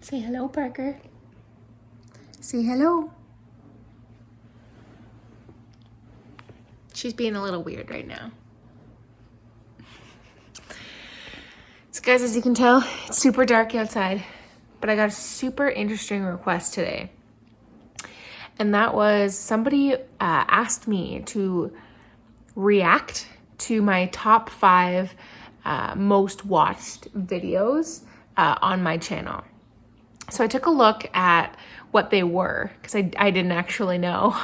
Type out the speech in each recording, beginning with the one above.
Say hello, Parker. Say hello. She's being a little weird right now. So guys, as you can tell, it's super dark outside, but I got a super interesting request today. And that was somebody asked me to react to my top 5 most watched videos on my channel. So I took a look at what they were, because I didn't actually know.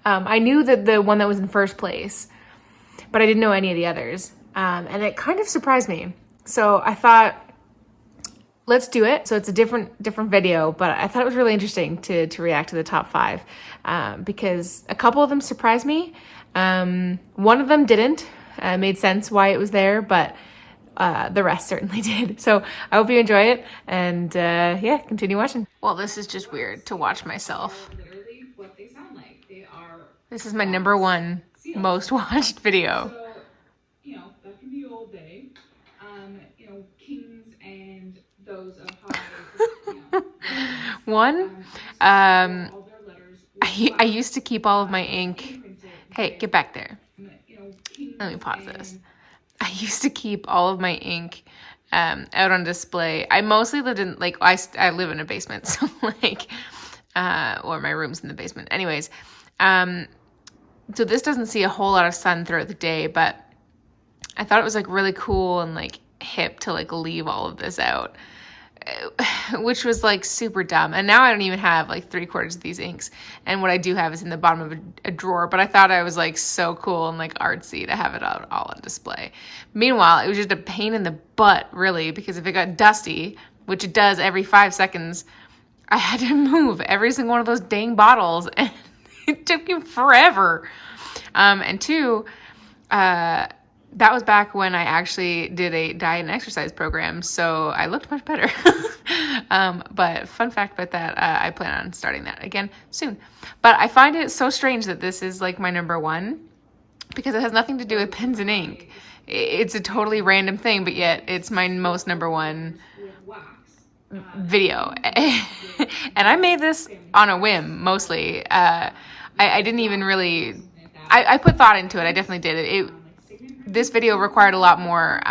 I knew that the one that was in first place, but I didn't know any of the others. And it kind of surprised me. So I thought, let's do it. So it's a different video, but I thought it was really interesting to react to the top 5 because a couple of them surprised me. One of them didn't. Made sense why it was there, but the rest certainly did. So I hope you enjoy it, and yeah, continue watching. Well, this is just weird to watch myself. Literally what they sound like. They are. This is my number 1 most watched video. So, that can be all day. Kings and those of high. One, I used to keep all of my ink. Hey, get back there. Let me pause this. I used to keep all of my ink out on display. I mostly lived in, I live in a basement, so or my room's in the basement. Anyways, so this doesn't see a whole lot of sun throughout the day, but I thought it was really cool and hip to leave all of this out, which was super dumb. And now I don't even have 3/4 of these inks, and what I do have is in the bottom of a drawer, but I thought I was so cool and artsy to have it all on display. Meanwhile, it was just a pain in the butt, really, because if it got dusty, which it does every 5 seconds, I had to move every single one of those dang bottles, and it took me forever. And 2, that was back when I actually did a diet and exercise program, so I looked much better. But fun fact about that, I plan on starting that again soon. But I find it so strange that this is my number 1, because it has nothing to do with pens and ink. It's a totally random thing, but yet it's my most number 1 video. And I made this on a whim, mostly. I didn't even really... I put thought into it. I definitely did. This video required a lot more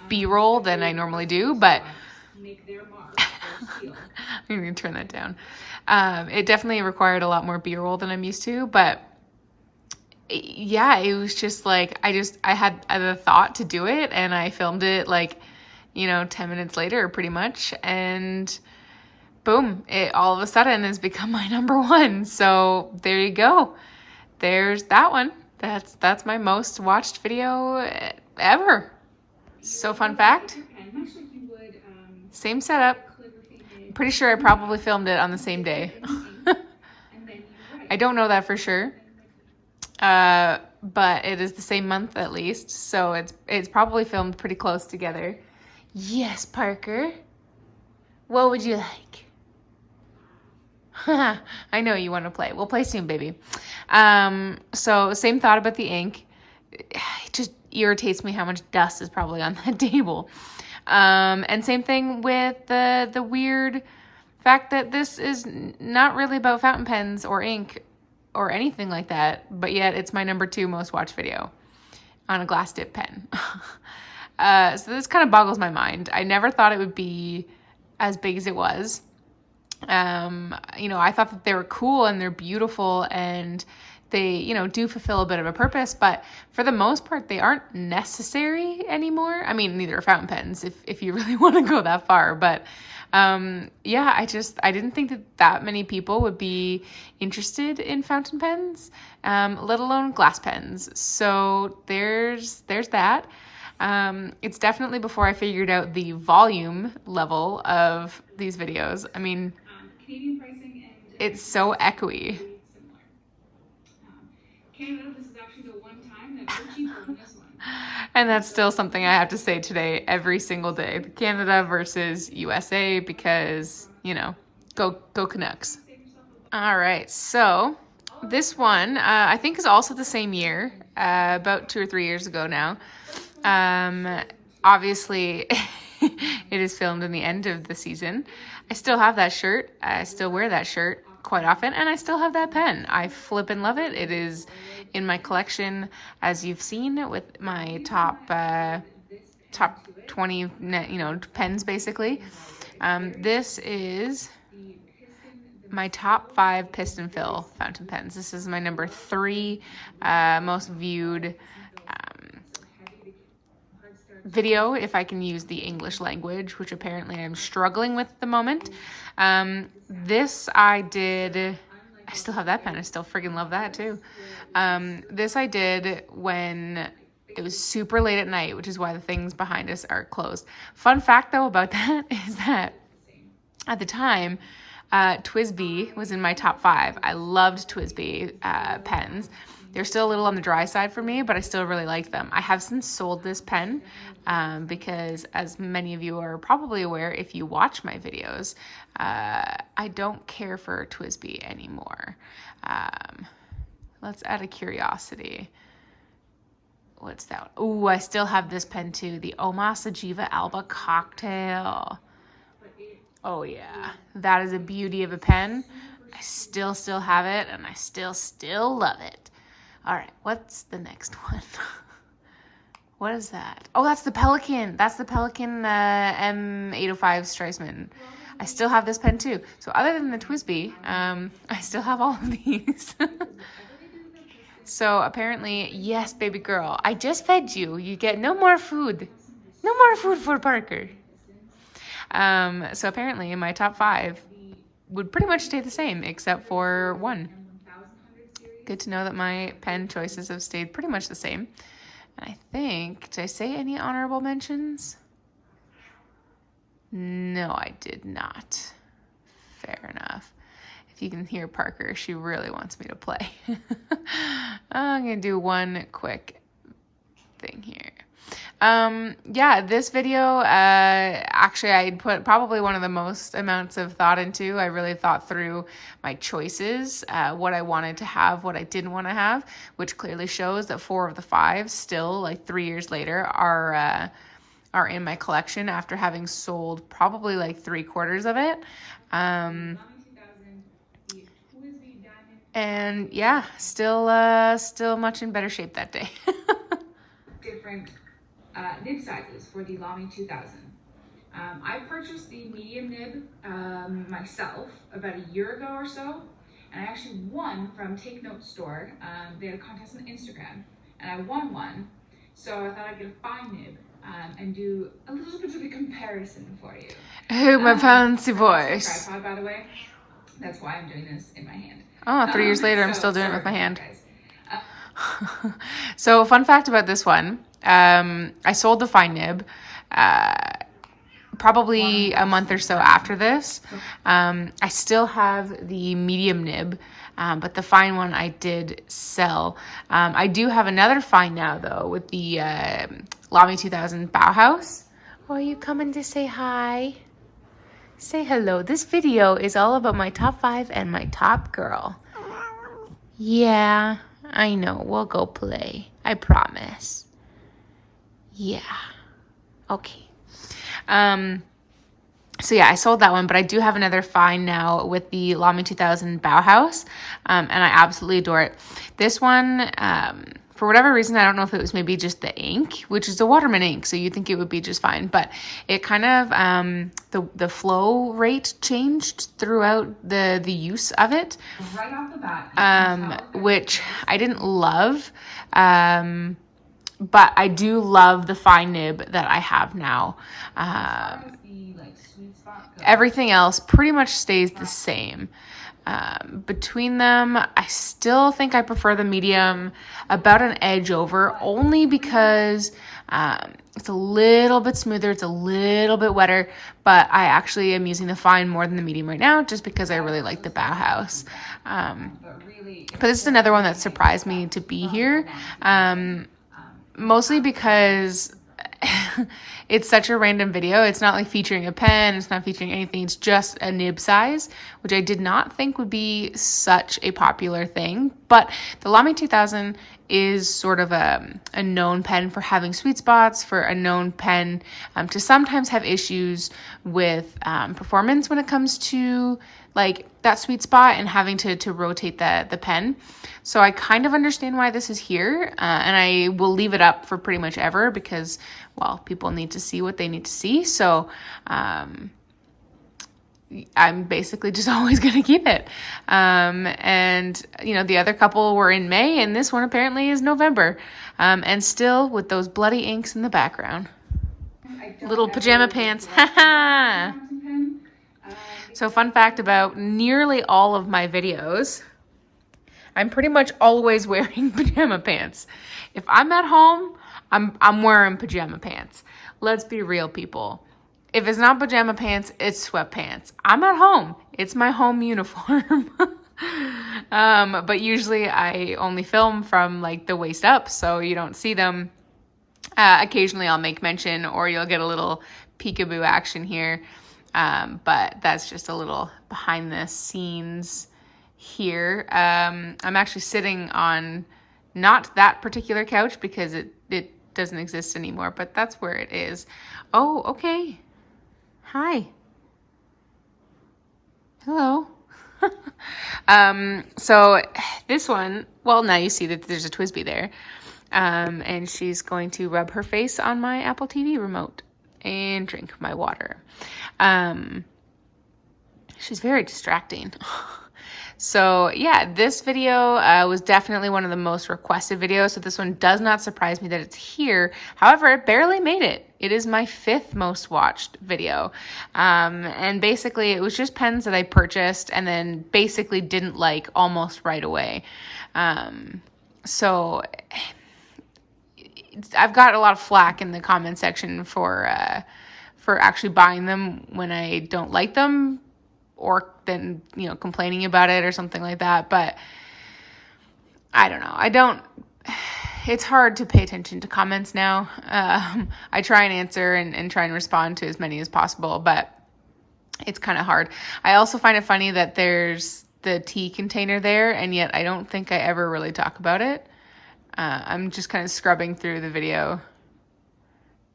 B-roll than I normally do, but I'm going to turn that down. It definitely required a lot more B-roll than I'm used to, but yeah, it was just I had the thought to do it, and I filmed it 10 minutes later pretty much, and boom, it all of a sudden has become my number 1. So there you go. There's that one. That's my most watched video ever. So fun fact, same setup. I'm pretty sure I probably filmed it on the same day. I don't know that for sure, but it is the same month at least, so it's probably filmed pretty close together. Yes, Parker. What would you like? I know you want to play. We'll play soon, baby. So same thought about the ink. It just irritates me how much dust is probably on that table. And same thing with the weird fact that this is not really about fountain pens or ink or anything like that, but yet it's my number 2 most watched video on a glass dip pen. So this kind of boggles my mind. I never thought it would be as big as it was. I thought that they were cool and they're beautiful and they, do fulfill a bit of a purpose, but for the most part, they aren't necessary anymore. I mean, neither are fountain pens if you really want to go that far, but, yeah, I didn't think that many people would be interested in fountain pens, let alone glass pens. So there's that. It's definitely before I figured out the volume level of these videos. I mean, Canadian pricing and it's so echoey. Similar. Canada, this is actually the one time that we're cheaper than this one. And that's still something I have to say today every single day. Canada versus USA, because, go Canucks. All right, so this one I think is also the same year, about 2 or 3 years ago now. Obviously It is filmed in the end of the season. I still have that shirt. I still wear that shirt quite often, and I still have that pen. I flip and love it. It is in my collection, as you've seen, with my top 20, pens basically. This is my top 5 piston fill fountain pens. This is my number 3 most viewed video, if I can use the English language, which apparently I'm struggling with at the moment. This I did, I still have that pen. I still friggin' love that too. This I did when it was super late at night, which is why the things behind us are closed. Fun fact though about that is that at the time, TWSBI was in my top 5. I loved TWSBI pens. They're still a little on the dry side for me, but I still really like them. I have since sold this pen because, as many of you are probably aware if you watch my videos, I don't care for TWSBI anymore. Let's add a curiosity. What's that? Oh, I still have this pen too, the Oma Sajiva Alba Cocktail. Oh yeah, that is a beauty of a pen. I still have it, and I still love it. All right, what's the next one? What is that? Oh, that's the Pelican. That's the Pelican M805 Streisman. I still have this pen too. So other than the TWSBI, I still have all of these. So apparently, yes, baby girl, I just fed you. You get no more food. No more food for Parker. So apparently my top 5 would pretty much stay the same except for 1. Good to know that my pen choices have stayed pretty much the same. And I think, did I say any honorable mentions? No, I did not. Fair enough. If you can hear Parker, she really wants me to play. I'm going to do one quick thing here. Yeah, this video, actually I put probably one of the most amounts of thought into. I really thought through my choices, what I wanted to have, what I didn't want to have, which clearly shows that 4 of the 5 still, like 3 years later, are in my collection after having sold probably like 3/4 of it. And yeah, still much in better shape that day. Different nib sizes for the Lamy 2000. I purchased the medium nib myself about a year ago or so, and I actually won from Take Note Store. They had a contest on Instagram, and I won one, so I thought I'd get a fine nib and do a little bit of a comparison for you. Oh, my fancy voice. Tripod, by the way. That's why I'm doing this in my hand. Oh, 3 years later, I'm still doing it with my hand. So fun fact about this one, I sold the fine nib probably a month or so after this. I still have the medium nib, but the fine one I did sell. I do have another fine now, though, with the Lamy 2000 Bauhaus. Oh, are you coming to say hi? Say hello. This video is all about my top 5 and my top girl. Yeah, I know. We'll go play. I promise. Yeah. Okay. So yeah, I sold that one, but I do have another fine now with the Lamy 2000 Bauhaus, and I absolutely adore it. This one, for whatever reason, I don't know if it was maybe just the ink, which is a Waterman ink, so you'd think it would be just fine, but it kind of, the flow rate changed throughout the use of it, right off the bat, which I didn't love, but I do love the fine nib that I have now. Everything else pretty much stays the same. Between them, I still think I prefer the medium about an edge over, only because it's a little bit smoother, it's a little bit wetter, but I actually am using the fine more than the medium right now just because I really like the Bauhaus. But this is another one that surprised me to be here, mostly because it's such a random video. It's not like featuring a pen, it's not featuring anything, it's just a nib size, which I did not think would be such a popular thing. But the Lamy 2000 is sort of a known pen for having sweet spots, for a known pen to sometimes have issues with performance when it comes to like that sweet spot and having to rotate the pen. So I kind of understand why this is here, and I will leave it up for pretty much ever because, well, people need to see what they need to see. So I'm basically just always going to keep it. And, you know, the other couple were in May, and this one apparently is November. And still with those bloody inks in the background. Little pajama pants. So fun fact about nearly all of my videos, I'm pretty much always wearing pajama pants. If I'm at home, I'm wearing pajama pants. Let's be real, people. If it's not pajama pants, it's sweatpants. I'm at home. It's my home uniform. But usually I only film from like the waist up, so you don't see them. Occasionally I'll make mention, or you'll get a little peekaboo action here. But that's just a little behind the scenes here. I'm actually sitting on not that particular couch because it doesn't exist anymore, but that's where it is. Oh, okay. Hi. Hello. So this one, well, now you see that there's a Twisby there. And she's going to rub her face on my Apple TV remote and drink my water. She's very distracting. So yeah, this video was definitely one of the most requested videos. So this one does not surprise me that it's here. However, it barely made it. It is my 5th most watched video. And basically it was just pens that I purchased and then basically didn't like almost right away. So I've got a lot of flack in the comment section for actually buying them when I don't like them, or then, you know, complaining about it or something like that. But I don't know. It's hard to pay attention to comments now. I try and answer and try and respond to as many as possible, but it's kind of hard. I also find it funny that there's the tea container there, and yet I don't think I ever really talk about it. I'm just kind of scrubbing through the video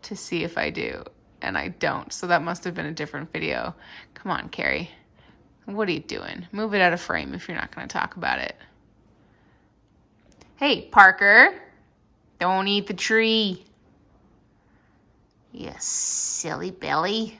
to see if I do, and I don't. So that must have been a different video. Come on, Carrie. What are you doing? Move it out of frame if you're not going to talk about it. Hey, Parker. Don't eat the tree. You silly belly.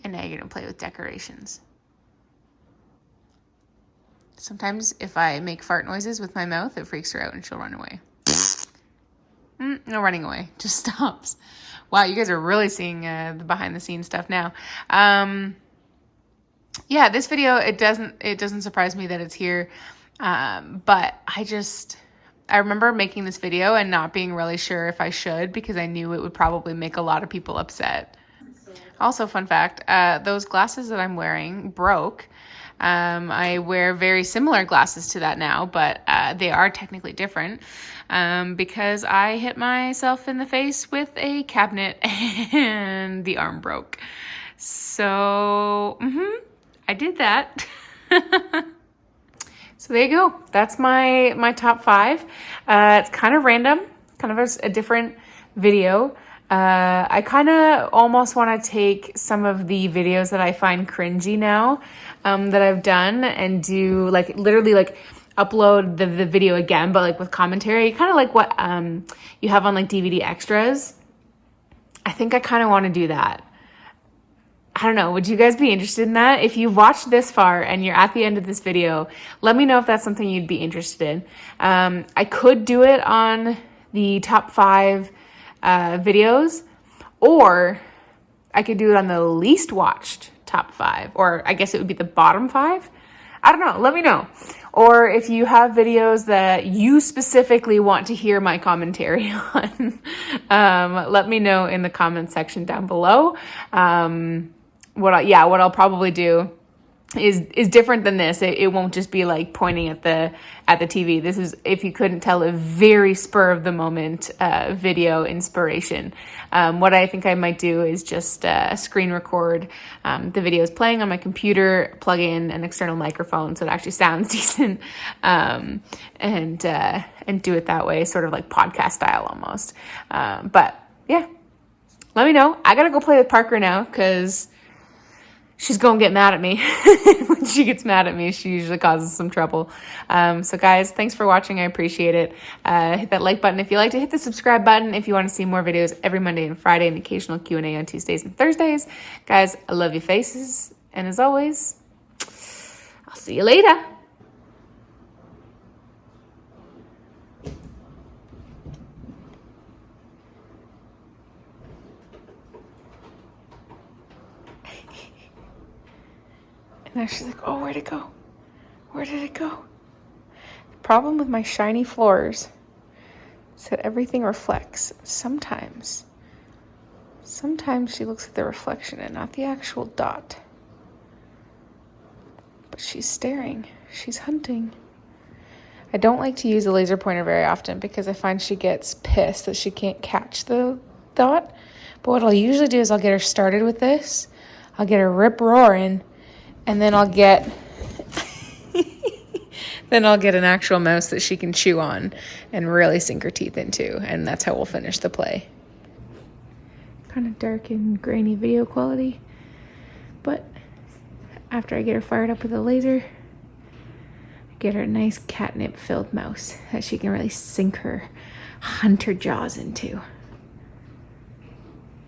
And now you're going to play with decorations. Sometimes if I make fart noises with my mouth, it freaks her out and she'll run away. No running away. Just stops. Wow, you guys are really seeing the behind the scenes stuff now. Yeah, this video, it doesn't surprise me that it's here. But I remember making this video and not being really sure if I should, because I knew it would probably make a lot of people upset. Also, fun fact, those glasses that I'm wearing broke. I wear very similar glasses to that now, but they are technically different because I hit myself in the face with a cabinet and the arm broke. So, I did that. So there you go. That's my top 5. It's kind of random, kind of a different video. I kind of almost want to take some of the videos that I find cringy now that I've done and do like literally like upload the video again, but like with commentary, kind of like what you have on like DVD extras. I think I kind of want to do that. I don't know. Would you guys be interested in that? If you've watched this far and you're at the end of this video, let me know if that's something you'd be interested in. I could do it on the top 5 videos, or I could do it on the least watched top 5, or I guess it would be the bottom 5. I don't know. Let me know. Or if you have videos that you specifically want to hear my commentary on, let me know in the comment section down below. What I'll probably do is different than this. It won't just be like pointing at the TV. This is, if you couldn't tell, a very spur of the moment video inspiration. What I think I might do is just screen record the videos playing on my computer, plug in an external microphone so it actually sounds decent, and do it that way, sort of like podcast style almost. But yeah, let me know. I gotta go play with Parker now because she's gonna get mad at me. When she gets mad at me, she usually causes some trouble. So guys, thanks for watching. I appreciate it. Hit that like button if you liked it. Hit the subscribe button if you want to see more videos every Monday and Friday, and occasional Q&A on Tuesdays and Thursdays. Guys, I love your faces. And as always, I'll see you later. And now she's like, oh, where'd it go? Where did it go? The problem with my shiny floors is that everything reflects. Sometimes she looks at the reflection and not the actual dot. But she's staring. She's hunting. I don't like to use a laser pointer very often because I find she gets pissed that she can't catch the dot. But what I'll usually do is I'll get her started with this. I'll get her rip roaring. And then I'll get an actual mouse that she can chew on and really sink her teeth into. And that's how we'll finish the play. Kind of dark and grainy video quality. But after I get her fired up with a laser, I get her a nice catnip-filled mouse that she can really sink her hunter jaws into.